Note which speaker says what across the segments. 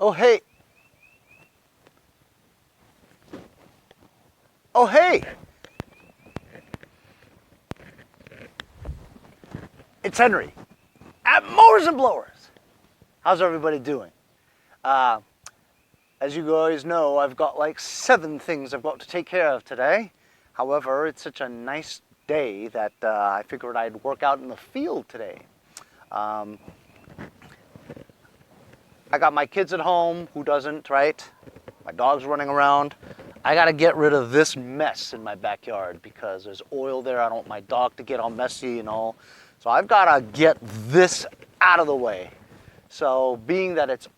Speaker 1: Oh, hey. Oh, hey. It's Henry at Mowers and Blowers. How's everybody doing? As you guys know, I've got like 7 things I've got to take care of today. However, it's such a nice day that I figured I'd work out in the field today. I got my kids at home. Who doesn't, right? My dog's running around. I gotta get rid of this mess in my backyard because there's oil there. I don't want my dog to get all messy and all. So I've gotta get this out of the way. So being that it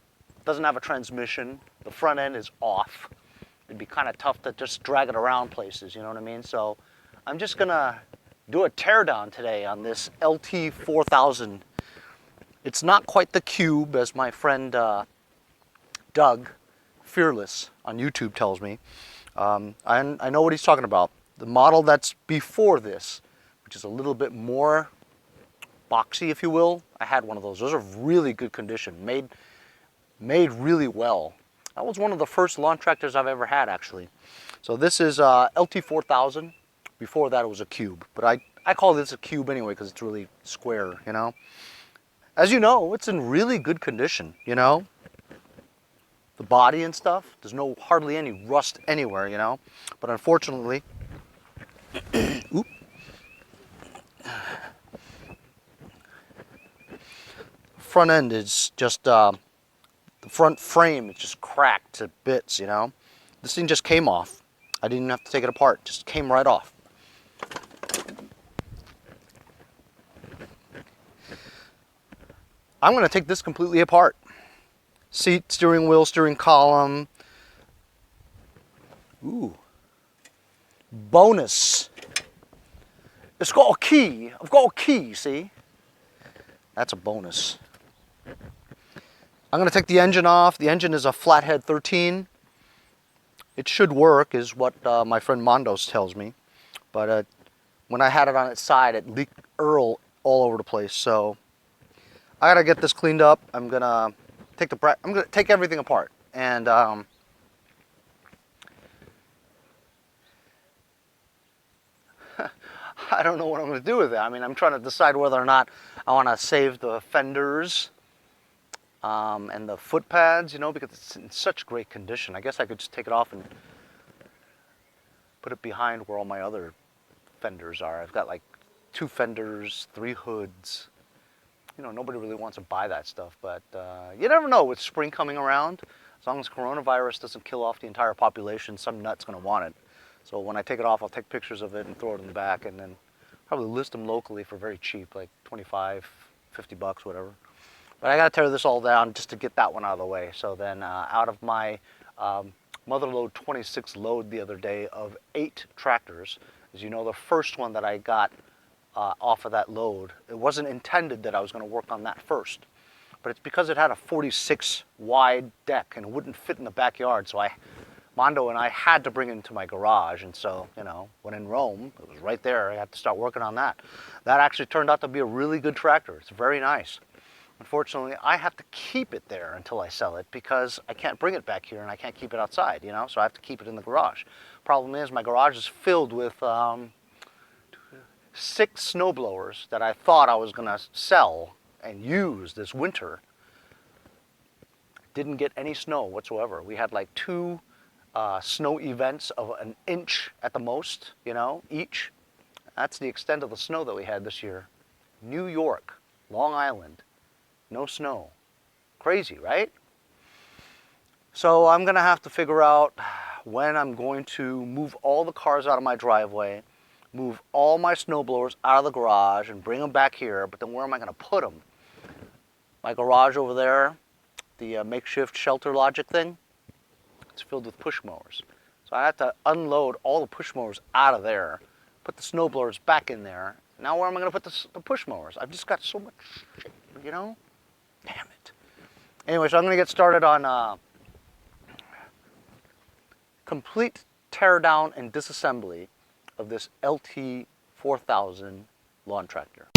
Speaker 1: doesn't have a transmission, the front end is off. It'd be kind of tough to just drag it around places, you know what I mean? So I'm just gonna do a teardown today on this LT4000. It's not quite the cube as my friend Doug, Fearless on YouTube tells me. I know what he's talking about. The model that's before this, which is a little bit more boxy, if you will. I had one of those. Those are really good condition, made really well. That was one of the first lawn tractors I've ever had, actually. So this is LT4000. Before that, it was a cube, but I call this a cube anyway because it's really square, you know. As you know, it's in really good condition, you know. The body and stuff, there's hardly any rust anywhere, you know. But unfortunately, oop, front end is just, the front frame is just cracked to bits, you know. This thing just came off. I didn't even have to take it apart, it just came right off. I'm going to take this completely apart. Seat, steering wheel, steering column. Ooh. Bonus. It's got a key. I've got a key, see? That's a bonus. I'm going to take the engine off. The engine is a flathead 13. It should work, is what my friend Mondos tells me. But when I had it on its side, it leaked oil all over the place. So I got to get this cleaned up. I'm going to take everything apart. And I don't know what I'm going to do with it. I mean, I'm trying to decide whether or not I want to save the fenders and the foot pads, you know, because it's in such great condition. I guess I could just take it off and put it behind where all my other fenders are. I've got like 2 fenders, 3 hoods. You know, nobody really wants to buy that stuff, but you never know with spring coming around. As long as coronavirus doesn't kill off the entire population, some nut's going to want it. So when I take it off, I'll take pictures of it and throw it in the back, and then probably list them locally for very cheap, like 25, 50 bucks, whatever. But I got to tear this all down just to get that one out of the way. So then out of my Motherload 26 load the other day of 8 tractors, as you know, the first one that I got off of that load, it wasn't intended that I was going to work on that first. But it's because it had a 46 wide deck and it wouldn't fit in the backyard. So Mondo and I had to bring it into my garage. And so, you know, when in Rome, it was right there. I had to start working on that. That actually turned out to be a really good tractor. It's very nice. Unfortunately, I have to keep it there until I sell it because I can't bring it back here and I can't keep it outside, you know, so I have to keep it in the garage. Problem is my garage is filled with 6 snowblowers that I thought I was going to sell and use this winter. Didn't get any snow whatsoever. We had like 2 snow events of an inch at the most, you know, each. That's the extent of the snow that we had this year. New York, Long Island. No snow. Crazy, right? So I'm going to have to figure out when I'm going to move all the cars out of my driveway, move all my snowblowers out of the garage and bring them back here, but then where am I going to put them? My garage over there, the makeshift shelter logic thing, it's filled with push mowers. So I have to unload all the push mowers out of there, put the snowblowers back in there. Now where am I going to put the push mowers? I've just got so much shit, you know? Damn it. Anyway, so I'm going to get started on complete teardown and disassembly of this LT4000 lawn tractor.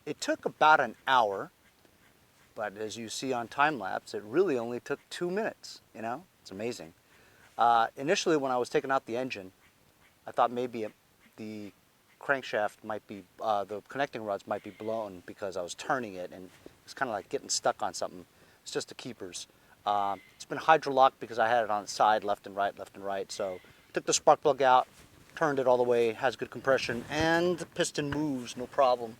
Speaker 1: it took about an hour, but as you see on time lapse, it really only took 2 minutes. You know, it's amazing. Initially, when I was taking out the engine, I thought maybe the crankshaft might be, the connecting rods might be blown because I was turning it and it's kind of like getting stuck on something. It's just the keepers. It's been hydrolocked because I had it on the side, left and right. So took the spark plug out, turned it all the way, has good compression, and the piston moves, no problem.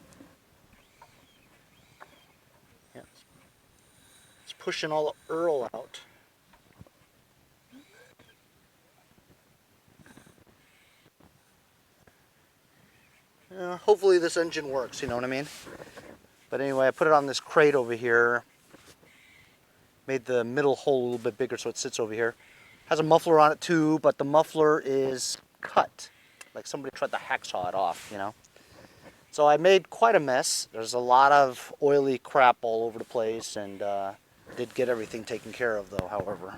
Speaker 1: Yeah, it's pushing all the Earl out. Yeah, hopefully this engine works, you know what I mean? But anyway, I put it on this crate over here, made the middle hole a little bit bigger so it sits over here. Has a muffler on it too, but the muffler is cut. Like somebody tried to hacksaw it off, you know? So I made quite a mess. There's a lot of oily crap all over the place, and did get everything taken care of though, however.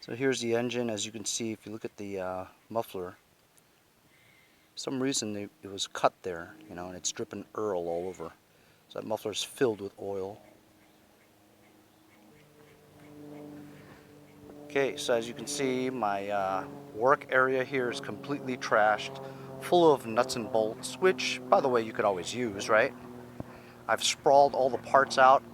Speaker 1: So here's the engine. As you can see, if you look at the muffler, for some reason it was cut there, you know, and it's dripping Earl all over. So that muffler's filled with oil. Okay, so as you can see, my work area here is completely trashed, full of nuts and bolts, which, by the way, you could always use, right? I've sprawled all the parts out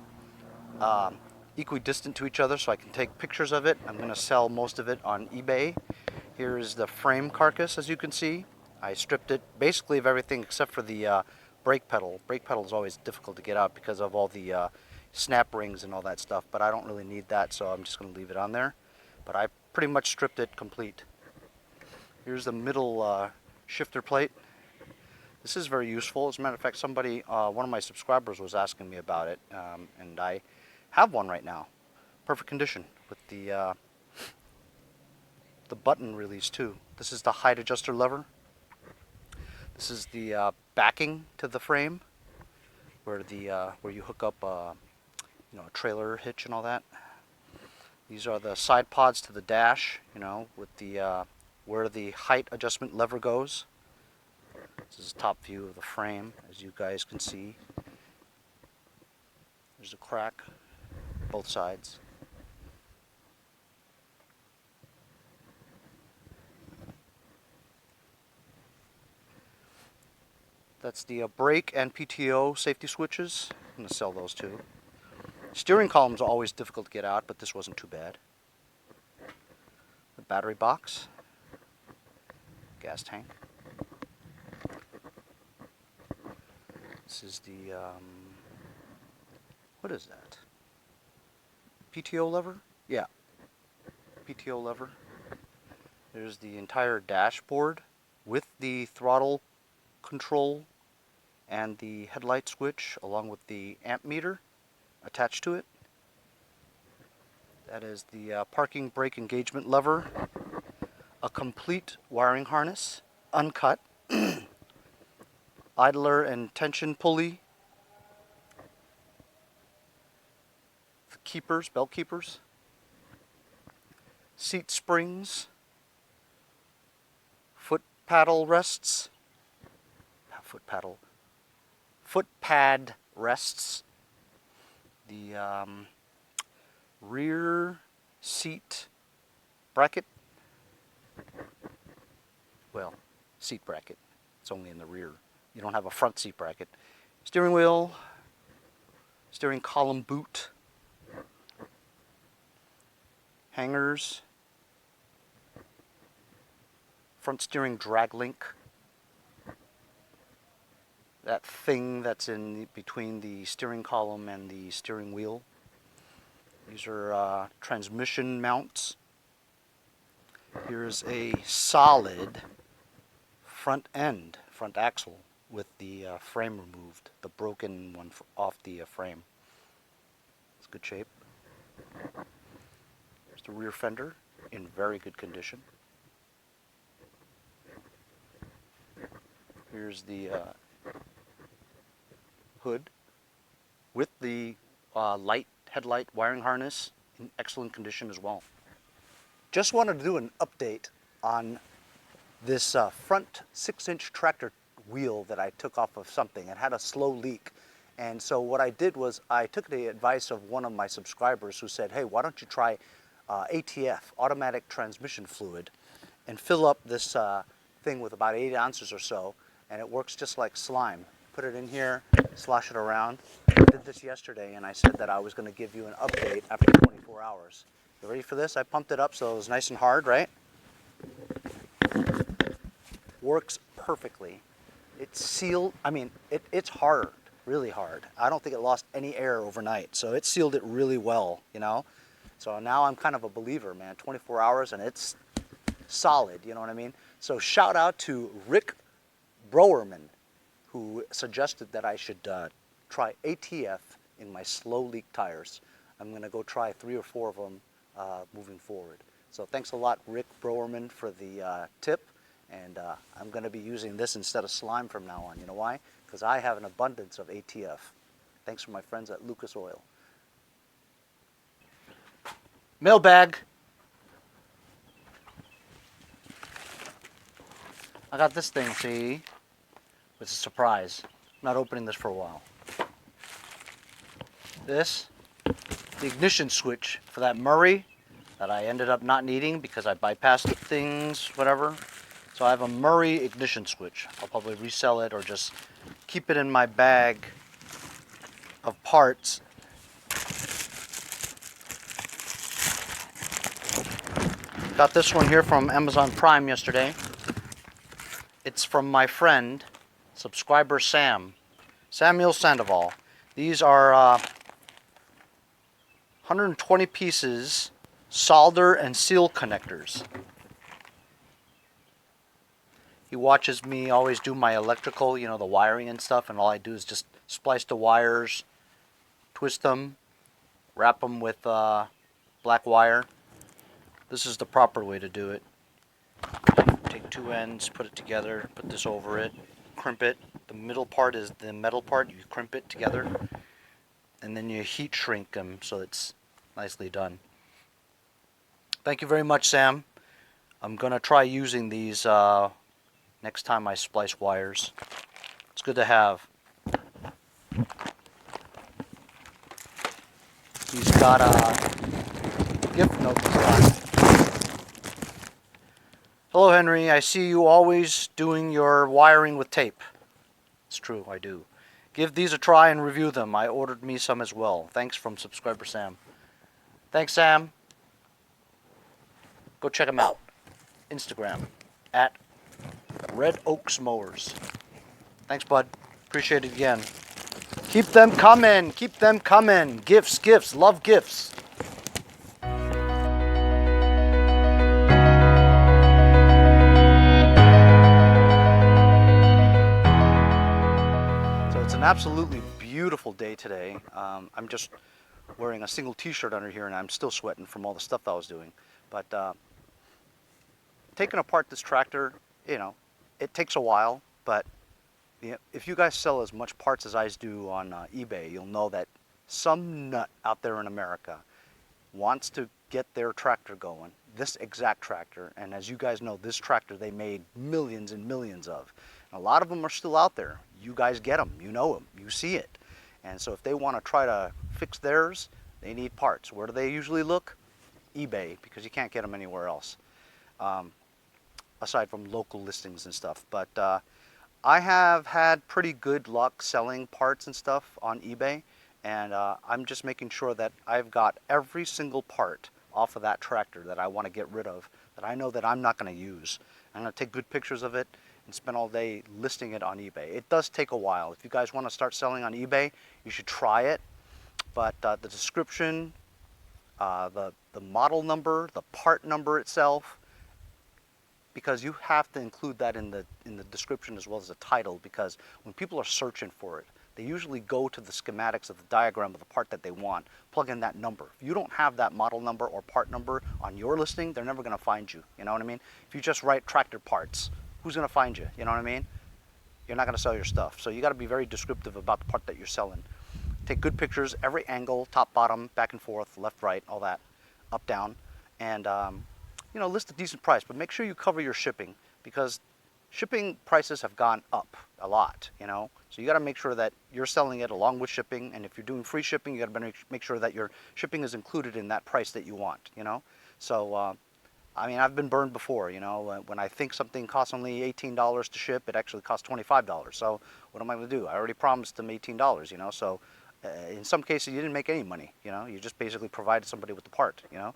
Speaker 1: equidistant to each other so I can take pictures of it. I'm going to sell most of it on eBay. Here is the frame carcass, as you can see. I stripped it basically of everything except for the brake pedal. Brake pedal is always difficult to get out because of all the snap rings and all that stuff, but I don't really need that, so I'm just going to leave it on there. But I pretty much stripped it complete. Here's the middle shifter plate. This is very useful. As a matter of fact, somebody, one of my subscribers was asking me about it, and I have one right now. Perfect condition with the button release too. This is the height adjuster lever. This is the backing to the frame, where you hook up you know, a trailer hitch and all that. These are the side pods to the dash, you know, with the where the height adjustment lever goes. This is a top view of the frame, as you guys can see. There's a crack, both sides. That's the brake and PTO safety switches. I'm going to sell those too. Steering columns are always difficult to get out, but this wasn't too bad. The battery box, gas tank. This is the, what is that? PTO lever? Yeah, PTO lever. There's the entire dashboard with the throttle control and the headlight switch, along with the amp meter attached to it. That is the parking brake engagement lever, a complete wiring harness, uncut, idler and tension pulley, the keepers, belt keepers, seat springs, foot paddle rests, foot pad rests, the rear seat bracket, well, seat bracket, it's only in the rear. You don't have a front seat bracket. Steering wheel, steering column boot, hangers, front steering drag link, that thing that's in between the steering column and the steering wheel. These are transmission mounts. Here's a solid front axle with the frame removed, the broken one off the frame. It's good shape. There's the rear fender in very good condition. Here's the hood with the headlight wiring harness in excellent condition as well. Just wanted to do an update on this front 6-inch tractor wheel that I took off of something. It had a slow leak. And so what I did was I took the advice of one of my subscribers who said, hey, why don't you try ATF, automatic transmission fluid, and fill up this thing with about 8 ounces or so, and it works just like slime. Put it in here, slosh it around. I did this yesterday, and I said that I was going to give you an update after 24 hours. You ready for this? I pumped it up so it was nice and hard, right? Works perfectly. It's sealed. I mean, it's hard, really hard. I don't think it lost any air overnight, so it sealed it really well, you know? So now I'm kind of a believer, man. 24 hours and it's solid, you know what I mean? So shout out to Rick Browerman, who suggested that I should try ATF in my slow leak tires. I'm gonna go try 3 or 4 of them moving forward. So thanks a lot, Rick Browerman, for the tip. And I'm gonna be using this instead of slime from now on. You know why? Because I have an abundance of ATF. Thanks for my friends at Lucas Oil. Mailbag. I got this thing, see? It's a surprise. I'm not opening this for a while. This, the ignition switch for that Murray that I ended up not needing because I bypassed things, whatever. So I have a Murray ignition switch. I'll probably resell it or just keep it in my bag of parts. Got this one here from Amazon Prime yesterday. It's from my friend, subscriber Samuel Sandoval. These are 120 pieces solder and seal connectors. He watches me always do my electrical, you know, the wiring and stuff, and all I do is just splice the wires, twist them, wrap them with black wire. This is the proper way to do it. Take 2 ends, put it together, put this over it, crimp it. The middle part is the metal part. You crimp it together, and then you heat shrink them so it's nicely done. Thank you very much, Sam. I'm going to try using these next time I splice wires. It's good to have. He's got a gift note this time. Hello, Henry. I see you always doing your wiring with tape. It's true, I do. Give these a try and review them. I ordered me some as well. Thanks from subscriber Sam. Thanks, Sam. Go check him out. Instagram at Red Oaks Mowers. Thanks, bud. Appreciate it again. Keep them coming. Keep them coming. Gifts, gifts. Love gifts. An absolutely beautiful day today. I'm just wearing a single t-shirt under here and I'm still sweating from all the stuff I was doing. But taking apart this tractor, you know, it takes a while, but you know, if you guys sell as much parts as I do on eBay, you'll know that some nut out there in America wants to get their tractor going, this exact tractor, and as you guys know, this tractor they made millions and millions of. And a lot of them are still out there. You guys get them, you know them, you see it. And so if they want to try to fix theirs, they need parts. Where do they usually look? eBay, because you can't get them anywhere else, aside from local listings and stuff. But I have had pretty good luck selling parts and stuff on eBay, and I'm just making sure that I've got every single part off of that tractor that I want to get rid of, that I know that I'm not going to use. I'm going to take good pictures of it and spend all day listing it on eBay. It does take a while. If you guys want to start selling on eBay, you should try it. But the description, the model number, the part number itself, because you have to include that in the description as well as the title, because when people are searching for it, they usually go to the schematics of the diagram of the part that they want, plug in that number. If you don't have that model number or part number on your listing, they're never going to find you. You know what I mean? If you just write tractor parts, who's going to find you? You know what I mean? You're not going to sell your stuff. So you got to be very descriptive about the part that you're selling. Take good pictures, every angle, top, bottom, back and forth, left, right, all that, up, down, and you know, list a decent price, but make sure you cover your shipping, because shipping prices have gone up a lot, you know. So you got to make sure that you're selling it along with shipping, and if you're doing free shipping, you got to make sure that your shipping is included in that price that you want, you know. So I mean, I've been burned before, you know. When I think something costs only $18 to ship, it actually costs $25. So what am I going to do? I already promised them $18, you know. So in some cases, you didn't make any money, you know. You just basically provided somebody with the part, you know.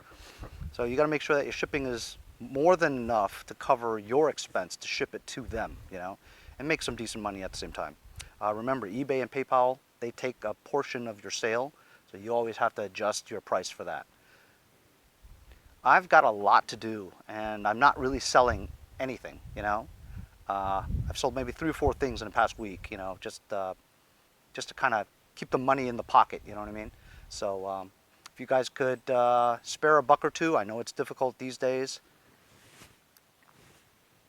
Speaker 1: So you got to make sure that your shipping is more than enough to cover your expense to ship it to them, you know, and make some decent money at the same time. Remember, eBay and PayPal, they take a portion of your sale, so you always have to adjust your price for that. I've got a lot to do, and I'm not really selling anything, you know. I've sold maybe 3 or 4 things in the past week, you know, just to kind of keep the money in the pocket, you know what I mean? So if you guys could spare a buck or two, I know it's difficult these days.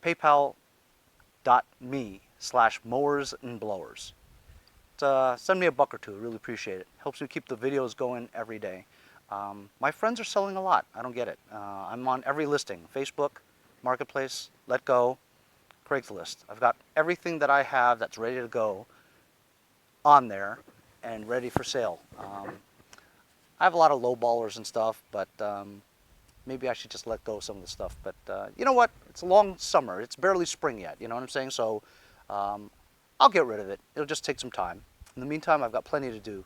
Speaker 1: PayPal.me/mowers and blowers. Send me a buck or two, I really appreciate it. Helps me keep the videos going every day. My friends are selling a lot. I don't get it. I'm on every listing: Facebook, Marketplace, Let Go, Craigslist. I've got everything that I have that's ready to go on there and ready for sale. I have a lot of lowballers and stuff, but maybe I should just let go of some of the stuff. But you know what? It's a long summer. It's barely spring yet. You know what I'm saying? So I'll get rid of it. It'll just take some time. In the meantime, I've got plenty to do.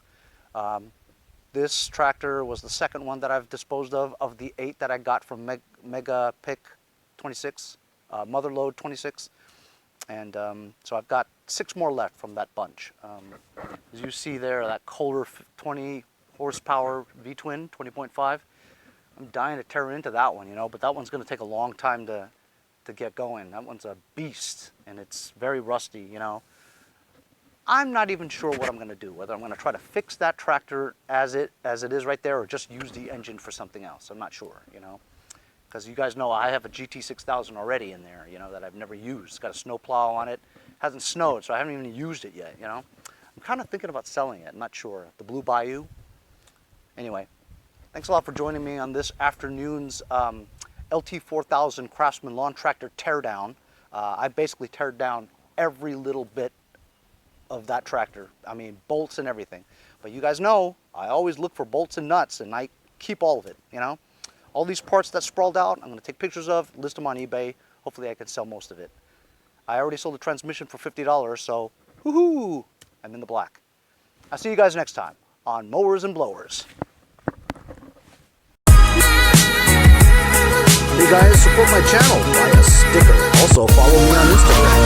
Speaker 1: This tractor was the second one that I've disposed of the 8 that I got from Mega Pick 26, Mother Load 26. And so I've got 6 more left from that bunch. As you see there, that Kohler 20 horsepower V-twin 20.5. I'm dying to tear into that one, you know, but that one's going to take a long time to get going. That one's a beast, and it's very rusty, you know. I'm not even sure what I'm going to do, whether I'm going to try to fix that tractor as it is right there, or just use the engine for something else. I'm not sure, you know, because you guys know I have a GT6000 already in there, you know, that I've never used. It's got a snow plow on it. Hasn't snowed, so I haven't even used it yet, you know. I'm kind of thinking about selling it. I'm not sure. The Blue Bayou. Anyway, thanks a lot for joining me on this afternoon's LT4000 Craftsman lawn tractor teardown. I basically teared down every little bit of that tractor. I mean, bolts and everything. But you guys know, I always look for bolts and nuts, and I keep all of it, you know. All these parts that sprawled out, I'm going to take pictures of, list them on eBay. Hopefully I can sell most of it. I already sold the transmission for $50, so woohoo, I'm in the black. I'll see you guys next time on Mowers and Blowers. Hey guys, support my channel, buy a sticker. Also follow me on Instagram.